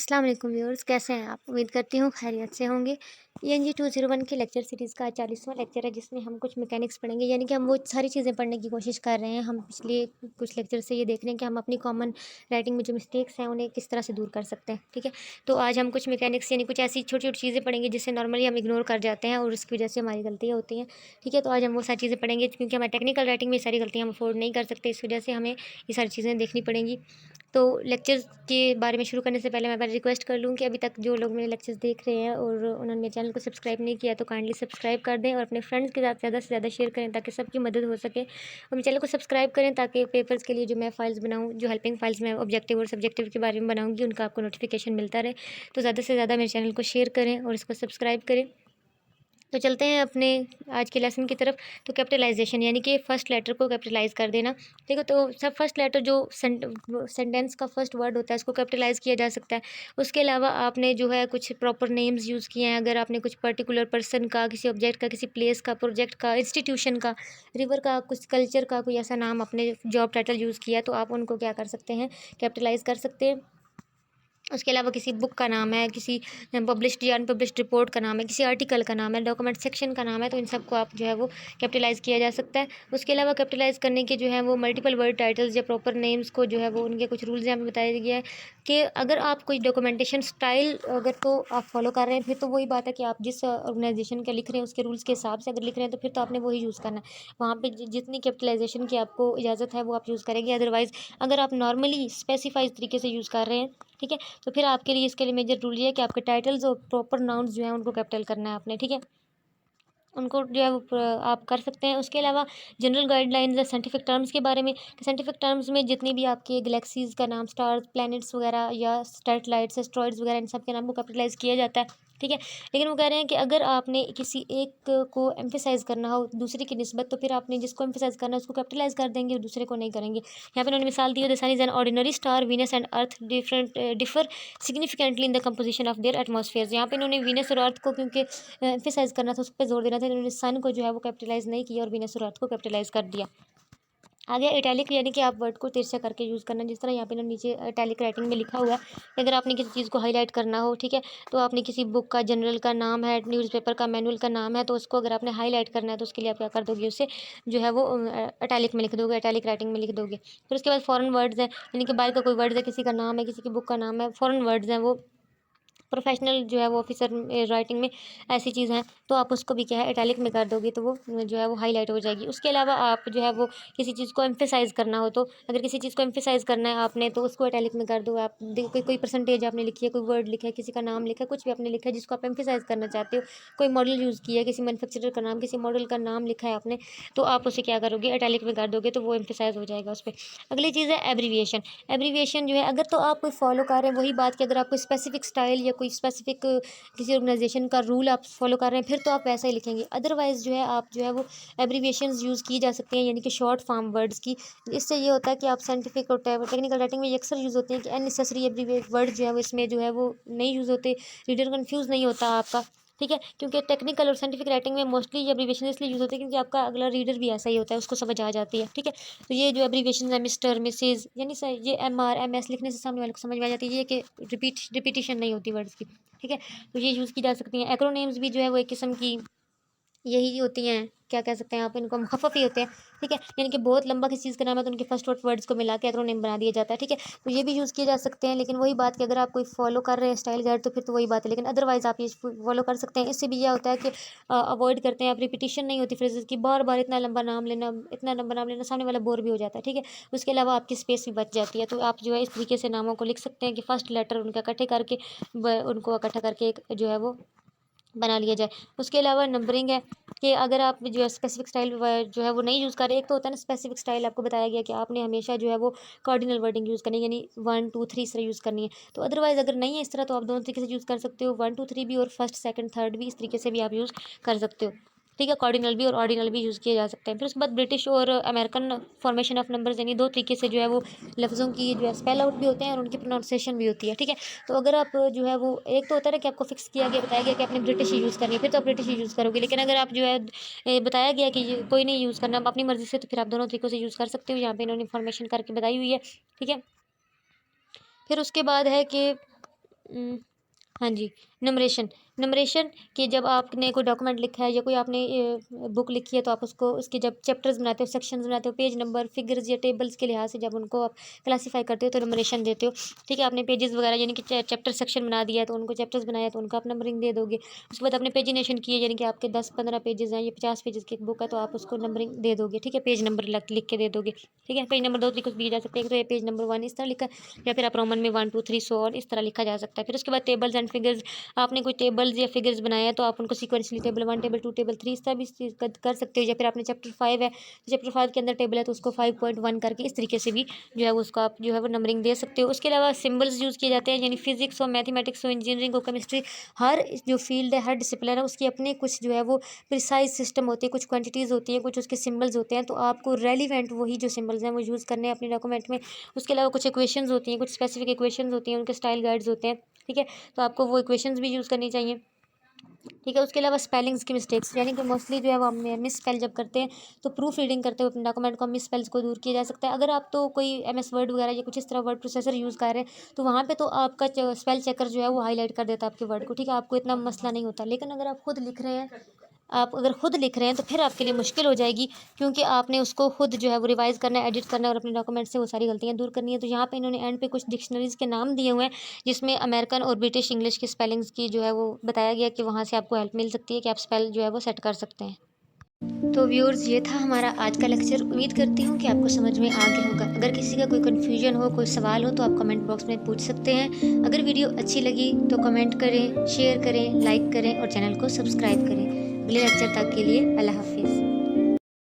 अस्सलाम वालेकुम व्यूअर्स, कैसे हैं आप? उम्मीद करती हूँ खैरियत से होंगे। ENG 201 के लेक्चर सीरीज़ का 40वां लेक्चर है, जिसमें हम कुछ मैकेनिक्स पढ़ेंगे। यानी कि हम वो सारी चीज़ें पढ़ने की कोशिश कर रहे हैं। हम पिछले कुछ लेक्चर से ये देख रहे हैं कि हम अपनी कॉमन राइटिंग में जो मिस्टेक्स हैं उन्हें किस तरह से दूर कर सकते हैं। ठीक है, तो आज हम कुछ मैकेनिक्स यानी कुछ ऐसी छोटी छोटी चीज़ें पढ़ेंगे जिसे नॉर्मली हम इग्नोर कर जाते हैं और उसकी वजह से हमारी गलतियाँ होती हैं। ठीक है, तो आज हम वो सारी चीज़ें पढ़ेंगे क्योंकि हमारी टेक्निकल राइटिंग में ये सारी गलतियाँ हम अफोर्ड नहीं कर सकते। इस वजह से हमें ये सारी चीज़ें देखनी पड़ेंगी। तो लेक्चर्स के बारे में शुरू करने से पहले मैं पहले रिक्वेस्ट कर लूँ कि अभी तक जो लोग मेरे लेक्चर्स देख रहे हैं और उन्होंने मेरे चैनल को सब्सक्राइब नहीं किया तो काइंडली सब्सक्राइब कर दें और अपने फ्रेंड्स के साथ ज़्यादा से ज़्यादा शेयर करें ताकि सबकी मदद हो सके। और मेरे चैनल को सब्सक्राइब करें ताकि पेपर्स के लिए जो मैं फाइल्स बनाऊँ, जो हेल्पिंग फाइल्स मैं ऑब्जेक्टिव और सब्जेक्टिव के बारे में बनाऊँगी, उनका आपको नोटिफिकेशन मिलता रहे। तो ज़्यादा से ज़्यादा मेरे चैनल को शेयर करें और इसको सब्सक्राइब करें। तो चलते हैं अपने आज के लेसन की तरफ। तो कैपिटलाइजेशन यानी कि फर्स्ट लेटर को कैपिटलाइज कर देना। ठीक है, तो सब फर्स्ट लेटर जो सेंटेंस का फर्स्ट वर्ड होता है उसको कैपिटलाइज किया जा सकता है। उसके अलावा आपने जो है कुछ प्रॉपर नेम्स यूज़ किए हैं। अगर आपने कुछ पर्टिकुलर पर्सन का, किसी ऑब्जेक्ट का, किसी प्लेस का, प्रोजेक्ट का, इंस्टीट्यूशन का, रिवर का, कुछ कल्चर का कोई ऐसा नाम अपने जॉब टाइटल यूज़ किया तो आप उनको क्या कर सकते हैं, कैपिटलाइज कर सकते हैं। उसके अलावा किसी बुक का नाम है, किसी पब्लिश्ड या अनपब्लिश्ड रिपोर्ट का नाम है, किसी आर्टिकल का नाम है, डॉक्यूमेंट सेक्शन का नाम है, तो इन सबको आप जो है वो कैपिटलाइज़ किया जा सकता है। उसके अलावा कैपिटलाइज़ करने के जो है वो मल्टीपल वर्ड टाइटल्स या प्रॉपर नेम्स को जो है वो उनके कुछ रूल्स यहाँ पे बताया गया है कि अगर आप कोई डॉक्यूमेंटेशन स्टाइल अगर तो आप फॉलो कर रहे हैं फिर तो वही बात है कि आप जिस ऑर्गेनाइजेशन का लिख रहे हैं उसके रूल्स के हिसाब से अगर लिख रहे हैं तो फिर तो आपने वही यूज़ करना है। वहाँ पे जितनी कैपिटलाइजेशन की आपको इजाज़त है वो आप यूज़ करेंगे। अदरवाइज़ अगर आप नॉर्मली स्पेसिफाइज तरीके से यूज़ कर रहे हैं, ठीक है, तो फिर आपके लिए इसके लिए मेजर रूल ये है कि आपके टाइटल्स और प्रॉपर नाउन्स जो हैं उनको कैपिटल करना है आपने। ठीक है, उनको जो है वो आप कर सकते हैं। उसके अलावा जनरल गाइडलाइंस या साइंटिफिक टर्म्स के बारे में, साइंटिफिक टर्म्स में जितनी भी आपके गैलेक्सीज़ का नाम, स्टार्स, प्लैनेट्स वगैरह या सैटेलाइट्स, एस्टेरॉइड्स वगैरह इन सब के नाम को कैपिटलाइज़ किया जाता है। ठीक है, लेकिन वो कह रहे हैं कि अगर आपने किसी एक को एम्फेसाइज़ करना हो दूसरे की निस्बत तो फिर आपने जिसको एम्फेसाइज़ करना है उसको कैपिटलाइज़ कर देंगे और दूसरे को नहीं करेंगे। यहाँ पे उन्होंने मिसाल दी है, the sun is an ordinary star, Venus and earth differ significantly in the composition of their atmosphere. यहाँ पे इन्होंने वीनस और अर्थ को क्योंकि एम्फेसाइज़ करना था, उस पे जोर देना था, इन्होंने सन को जो है वो कैपिटलाइज़ नहीं किया और वीनस और अर्थ को कैपिटलाइज़ कर दिया। आ गया इटैलिक यानी कि आप वर्ड को तिरछा करके यूज़ करना, जिस तरह यहाँ पे इन्होंने नीचे इटैलिक राइटिंग में लिखा हुआ है कि अगर आपने किसी चीज़ को हाईलाइट करना हो, ठीक है, तो आपने किसी बुक का, जनरल का नाम है, न्यूज़पेपर का, मैनुअल का नाम है, तो उसको अगर आपने हाईलाइट करना है तो उसके लिए आप क्या कर दोगे, उसे जो है वो इटैलिक में लिख दोगे, इटैलिक राइटिंग में लिख दोगे। फिर उसके बाद फॉरेन वर्ड्स हैं, यानी कि बाहर का कोई वर्ड्स है, किसी का नाम है, किसी की बुक का नाम है, फॉरेन वर्ड्स हैं वो प्रोफेशनल जो है वो ऑफिसर राइटिंग में ऐसी चीज़ हैं तो आप उसको भी क्या है इटैलिक में कर दोगे तो वो जो है वो हाईलाइट हो जाएगी। उसके अलावा आप जो है वो किसी चीज़ को एम्फेसाइज़ करना हो तो अगर किसी चीज़ को एम्फेसाइज़ करना है आपने तो उसको इटैलिक में कर दो। आप कोई परसेंटेज आपने लिखी है, कोई वर्ड लिखा है, किसी का नाम लिखा है, कुछ भी आपने लिखा है जिसको आप एम्फेसाइज़ करना चाहते हो, कोई मॉडल यूज़ किया है, किसी मैन्युफैक्चरर का नाम, किसी मॉडल का नाम लिखा है आपने, तो आप उसे क्या करोगे इटैलिक में कर दोगे तो वो एम्फेसाइज़ हो जाएगा उस पर। अगली चीज़ है एब्रीविएशन। एब्रीविएशन जो है अगर तो आप कोई फॉलो कर रहे हैं, वही बात कि अगर आप कोई स्पेसिफिक स्टाइल या कोई स्पेसिफिक किसी ऑर्गेनाइजेशन का रूल आप फॉलो कर रहे हैं फिर तो आप वैसा ही लिखेंगे। अदरवाइज़ जो है आप जो है वो एब्रीविएशंस यूज़ की जा सकती हैं, यानी कि शॉर्ट फॉर्म वर्ड्स की। इससे ये होता है कि आप साइंटिफिक और टेक्निकल राइटिंग में ये अक्सर यूज़ होते हैं कि अननेसेसरी एब्रीविएट वर्ड जो है वो इसमें जो है वो नहीं यूज़ होते, रीडर कन्फ्यूज़ नहीं होता आपका। ठीक है, क्योंकि टेक्निकल और साइंटिफिक राइटिंग में मोस्टली ये एब्रीविएशन इसलिए यूज़ होते हैं क्योंकि आपका अगला रीडर भी ऐसा ही होता है, उसको समझ आ जाती है। ठीक है, तो ये जो एब्रीविएशन है मिस्टर, मिसेज, यानी ये MR MS लिखने से सामने वाले को समझ में आ जाती है, ये कि रिपीटिशन नहीं होती वर्ड्स की। ठीक है, तो ये यूज़ की जा सकती हैं। एक्रोनेम्स भी जो है वो एक किस्म की यही होती हैं, क्या कह सकते हैं आप इनको, मुखफ़्फ़फ़ ही होते हैं। ठीक है, यानी कि बहुत लंबा किसी चीज़ का नाम है तो उनके फर्स्ट वर्ड्स को मिला के एक्रोनिम बना दिया जाता है। ठीक है, तो ये भी यूज़ किए जा सकते हैं, लेकिन वही बात कि अगर आप कोई फॉलो कर रहे हैं स्टाइल गाइड तो फिर तो वही बात है, लेकिन अदरवाइज़ आप ये फॉलो कर सकते हैं। इससे भी यह होता है कि अवॉइड करते हैं आप, रिपीटिशन नहीं होती फ्रेजेज़ की, बार-बार इतना लंबा नाम लेना, इतना लंबा नाम लेना, सामने वाला बोर भी हो जाता है। ठीक है, उसके अलावा आपकी स्पेस भी बच जाती है, तो आप जो है इस तरीके से नामों को लिख सकते हैं कि फर्स्ट लेटर उनका इकट्ठे करके उनको इकट्ठा करके एक जो है वो बना लिया जाए। उसके अलावा नंबरिंग है कि अगर आप जो है स्पेसिफिक स्टाइल जो है वो नहीं यूज़ कर रहे, एक तो होता है ना स्पेसिफिक स्टाइल, आपको बताया गया कि आपने हमेशा जो है वो कार्डिनल वर्डिंग यूज़ करनी है, यानी 1 2 3 इस तरह यूज़ करनी है। तो अदरवाइज़ अगर नहीं है इस तरह तो आप दोनों तरीके से यूज़ कर सकते हो, 1 2 3 भी और फर्स्ट सेकंड थर्ड भी, इस तरीके से भी आप यूज़ कर सकते हो। ठीक है, कार्डिनल भी और ऑर्डिनल भी यूज़ किए जा सकते हैं। फिर उसके बाद ब्रिटिश और अमेरिकन फॉर्मेशन ऑफ नंबर्स, यानी दो तरीके से जो है वो लफ्ज़ों की जो है स्पेल आउट भी होते हैं और उनकी प्रोनाउंसिएशन भी होती है। ठीक है, तो अगर आप जो है वो एक तो होता है ना कि आपको फिक्स किया गया, बताया गया कि आपने ब्रिटिश ही यूज़ करनी है, फिर तो आप ब्रिटिश ही यूज़ करोगे। लेकिन अगर आप जो है बताया गया कि ये कोई नहीं यूज़ करना, आप अपनी मर्ज़ी से, तो फिर आप दोनों तरीकों से यूज़ कर सकते हो। यहाँ पे इन्होंने इन्फॉर्मेशन करके बताई हुई है। ठीक है, फिर उसके बाद है कि उम, हाँ जी, नंबरेशन नंबरेशन कि जब आपने कोई डॉक्यूमेंट लिखा है या कोई आपने बुक लिखी है तो आप उसको उसके जब चैप्टर्स बनाते हो, सेक्शंस बनाते हो, पेज नंबर, फिगर्स या टेबल्स के लिहाज से जब उनको आप क्लासीफाई करते हो तो नंबरेशन देते हो। ठीक है, आपने पेजेस वगैरह यानी कि चैप्टर सेक्शन बना दिया है तो उनको चैप्टर्स बनाया तो उनको आप नंबरिंग दे दोगे। उसके बाद आपने पेजिनेशन की है यानी कि आपके 10-15 पेजेज़ हैं या 50 पेजेज़ की एक बुक है तो आप उसको नंबरिंग दे दोगे। ठीक है, पेज नंबर लिख के दे दोगे। ठीक है, पेज नंबर 2 तरीके से दिए जा सकते हैं, एक तो ये पेज नंबर 1 इस तरह लिखा है या फिर आप रोमन में 1, 2, 3 सो ऑन इस तरह लिखा जा सकता है। फिर उसके बाद टेबल्स एंड फिगर्स, आपने कोई टेबल्स या फिगर्स बनाए हैं तो आप उनको सीक्वेंशली टेबल 1, टेबल 2, टेबल 3 इस तरह भी कर सकते हो, या फिर आपने चैप्टर 5 है, चैप्टर 5 के अंदर टेबल है तो उसको 5.1 करके इस तरीके से भी जो है वो उसको आप जो है वो नंबरिंग दे सकते हो। उसके अलावा सिंबल्स यूज़ किए जाते हैं, यानी फिजिक्स हो, मैथमेटिक्स हो, इंजीनियरिंग हो, केमिस्ट्री, हर जो फील्ड है, हर डिसिप्लिन है उसकी अपने कुछ जो है वो प्रिसाइज सिस्टम होती है, कुछ क्वांटिटीज़ होती हैं, कुछ उसके सिंबल्स होते हैं, तो आपको रेलिवेंट वही जो सिंबल्स हैं वो यूज़ करने हैं अपने डॉक्यूमेंट में। उसके अलावा कुछ इक्वेशंस होती हैं, कुछ स्पेसिफिक इक्वेशंस होती हैं, उनके स्टाइल गाइड्स होते हैं। ठीक है, तो आपको वो इक्वेशंस भी यूज़ करनी चाहिए। ठीक है, उसके अलावा स्पेलिंग्स की मिस्टेक्स यानी कि मोस्टली जो है वो हम मिस स्पेल जब करते हैं तो प्रूफ रीडिंग करते हुए अपने डॉक्यूमेंट को मिस स्पेल्स को दूर किया जा सकता है। अगर आप तो कोई एमएस वर्ड वगैरह या कुछ इस तरह वर्ड प्रोसेसर यूज़ कर रहे हैं तो वहाँ पे तो आपका स्पेल चेकर जो है वो हाईलाइट कर देता है आपके वर्ड को। ठीक है, आपको इतना मसला नहीं होता, लेकिन अगर आप खुद लिख रहे हैं, आप अगर खुद लिख रहे हैं तो फिर आपके लिए मुश्किल हो जाएगी, क्योंकि आपने उसको खुद जो है वो रिवाइज़ करना है, एडिट करना है और अपने डॉक्यूमेंट से वो सारी गलतियाँ दूर करनी है। तो यहाँ पे इन्होंने एंड पे कुछ डिक्शनरीज़ के नाम दिए हुए हैं, जिसमें अमेरिकन और ब्रिटिश इंग्लिश की स्पेलिंग्स की जो है वो बताया गया कि वहाँ से आपको हेल्प मिल सकती है कि आप स्पेल जो है वो सेट कर सकते हैं। तो व्यूअर्स, ये था हमारा आज का लेक्चर। उम्मीद करती हूँ कि आपको समझ में आ गया होगा। अगर किसी का कोई कन्फ्यूजन हो, कोई सवाल हो तो आप कमेंट बॉक्स में पूछ सकते हैं। अगर वीडियो अच्छी लगी तो कमेंट करें, शेयर करें, लाइक करें और चैनल को सब्सक्राइब करें। अगले लेक्चर तक के लिए अल्लाह हाफिज़।